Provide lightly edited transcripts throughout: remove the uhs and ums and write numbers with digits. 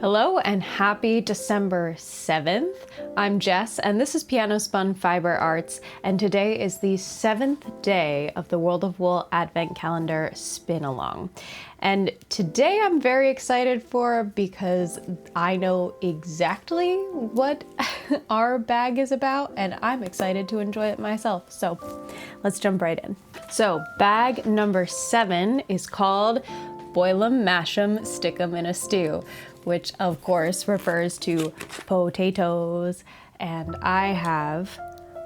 Hello and happy December 7th. I'm Jess and this is Piano Spun Fiber Arts, and today is the 7th day of the World of Wool Advent Calendar Spin Along. And today I'm very excited for because I know exactly what our bag is about and I'm excited to enjoy it myself. So let's jump right in. So bag number 7 is called Boil 'em, mash 'em, stick 'em in a stew, which of course refers to potatoes. And I have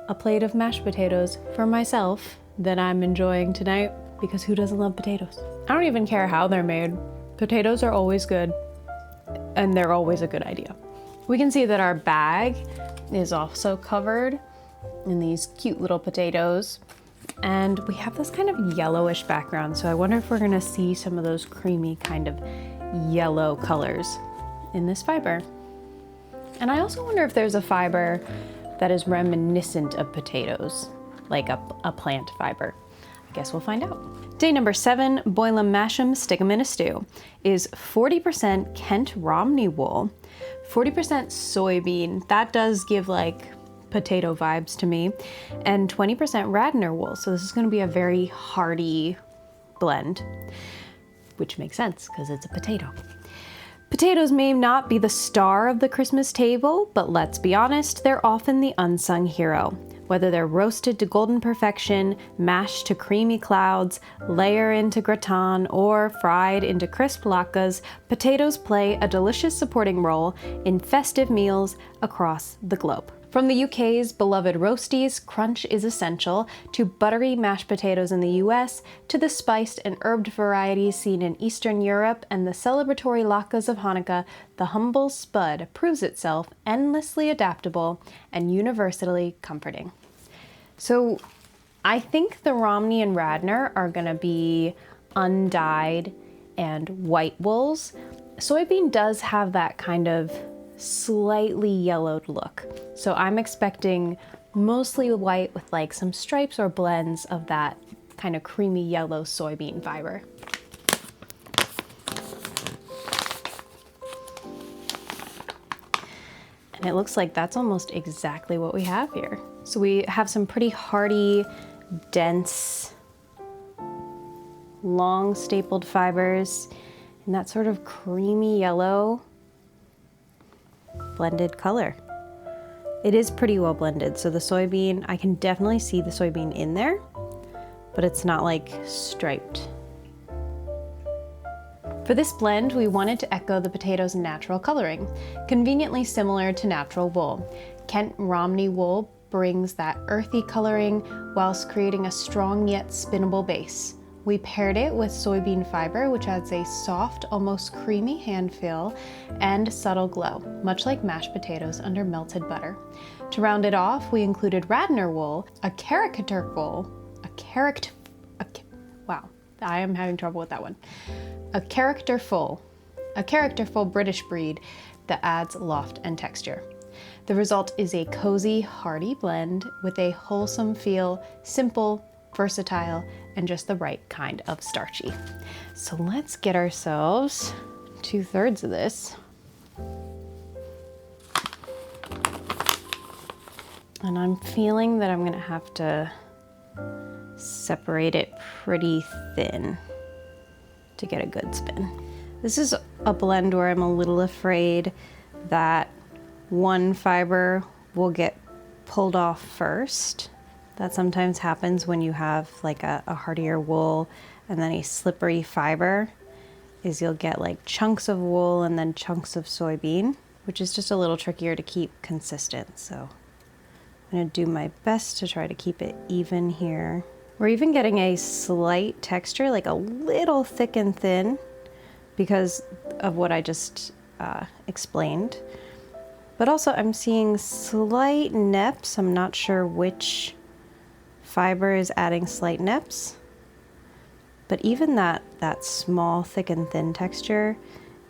a plate of mashed potatoes for myself that I'm enjoying tonight because who doesn't love potatoes? I don't even care how they're made. Potatoes are always good and they're always a good idea. We can see that our bag is also covered in these cute little potatoes. And we have this kind of yellowish background, so I wonder if we're gonna see some of those creamy kind of yellow colors in this fiber. And I also wonder if there's a fiber that is reminiscent of potatoes, like a plant fiber. I guess we'll find out. Day number 7, boil 'em, mash 'em, stick 'em in a stew, is 40% Kent Romney wool, 40% soybean. That does give like potato vibes to me, and 20% Radnor wool. So this is going to be a very hearty blend, which makes sense because it's a potato. Potatoes may not be the star of the Christmas table, but let's be honest, they're often the unsung hero. Whether they're roasted to golden perfection, mashed to creamy clouds, layer into gratin, or fried into crisp latkes, potatoes play a delicious supporting role in festive meals across the globe. From the UK's beloved roasties, crunch is essential, to buttery mashed potatoes in the US, to the spiced and herbed varieties seen in Eastern Europe and the celebratory latkes of Hanukkah, the humble spud proves itself endlessly adaptable and universally comforting. So I think the Romney and Radnor are gonna be undyed and white wools. Soybean does have that kind of slightly yellowed look. So I'm expecting mostly white with like some stripes or blends of that kind of creamy yellow soybean fiber. And it looks like that's almost exactly what we have here. So we have some pretty hearty, dense, long stapled fibers in that sort of creamy yellow blended color. It is pretty well blended, so the soybean, I can definitely see the soybean in there, but it's not like striped. For this blend, we wanted to echo the potato's natural coloring, conveniently similar to natural wool. Kent Romney wool brings that earthy coloring whilst creating a strong yet spinnable base. We paired it with soybean fiber, which adds a soft, almost creamy hand feel and subtle glow, much like mashed potatoes under melted butter. To round it off, we included Radnor wool, wow, I am having trouble with that one. A characterful British breed that adds loft and texture. The result is a cozy, hearty blend with a wholesome feel, simple, versatile, and just the right kind of starchy. So let's get ourselves 2/3 of this. And I'm feeling that I'm gonna have to separate it pretty thin to get a good spin. This is a blend where I'm a little afraid that one fiber will get pulled off first. That sometimes happens when you have like a hardier wool and then a slippery fiber, is you'll get like chunks of wool and then chunks of soybean, which is just a little trickier to keep consistent. So I'm gonna do my best to try to keep it even here. We're even getting a slight texture, like a little thick and thin because of what I just explained. But also I'm seeing slight neps. I'm not sure which fiber is adding slight neps, but even that small thick and thin texture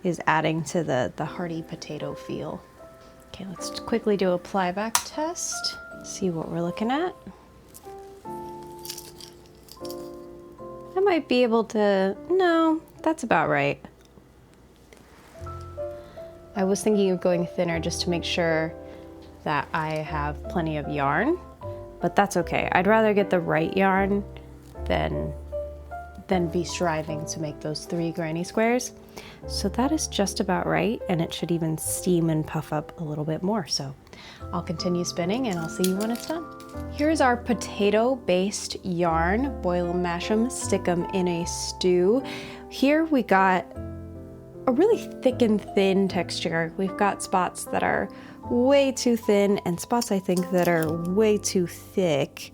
is adding to the hearty potato feel. Okay, let's quickly do a plyback test, see what we're looking at. I might be able to, no, that's about right. I was thinking of going thinner just to make sure that I have plenty of yarn, but that's okay. I'd rather get the right yarn than be striving to make those 3 granny squares. So that is just about right, and it should even steam and puff up a little bit more. So I'll continue spinning and I'll see you when it's done. Here's our potato-based yarn. Boil 'em, mash 'em, stick 'em in a stew. Here we got a really thick and thin texture. We've got spots that are way too thin and spots I think that are way too thick.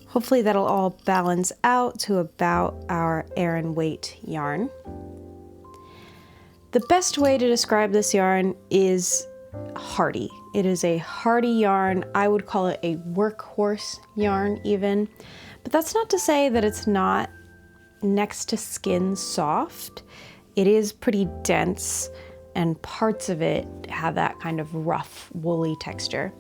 Hopefully that'll all balance out to about our Aran weight yarn. The best way to describe this yarn is hardy. It is a hardy yarn. I would call it a workhorse yarn even, but that's not to say that it's not next to skin soft. It is pretty dense, and parts of it have that kind of rough, woolly texture.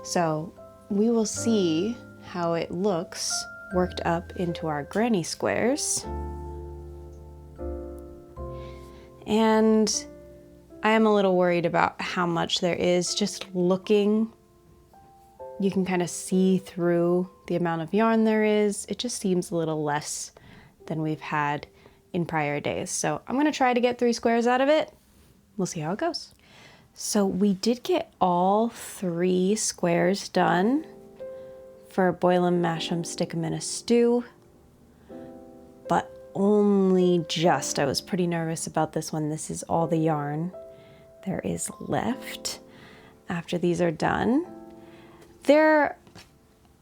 So we will see how it looks worked up into our granny squares. And I am a little worried about how much there is. Just looking, you can kind of see through the amount of yarn there is. It just seems a little less than we've had in prior days. So I'm gonna try to get 3 squares out of it. We'll see how it goes. So we did get all 3 squares done for boil 'em, mash 'em, stick 'em in a stew, but only just. I was pretty nervous about this one. This is all the yarn there is left after these are done. They're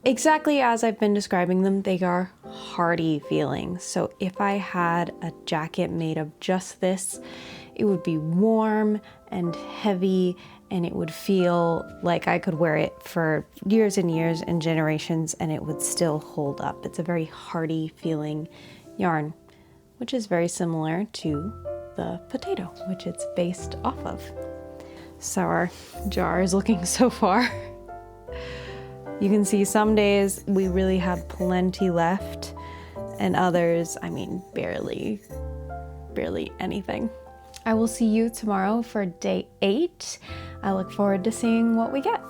exactly as I've been describing them. They are hardy feeling. So if I had a jacket made of just this, it would be warm and heavy, and it would feel like I could wear it for years and years and generations and it would still hold up. It's a very hardy feeling yarn, which is very similar to the potato, which it's based off of. So our jar is looking so far. You can see some days we really have plenty left, and others, I mean, barely anything. I will see you tomorrow for day 8. I look forward to seeing what we get.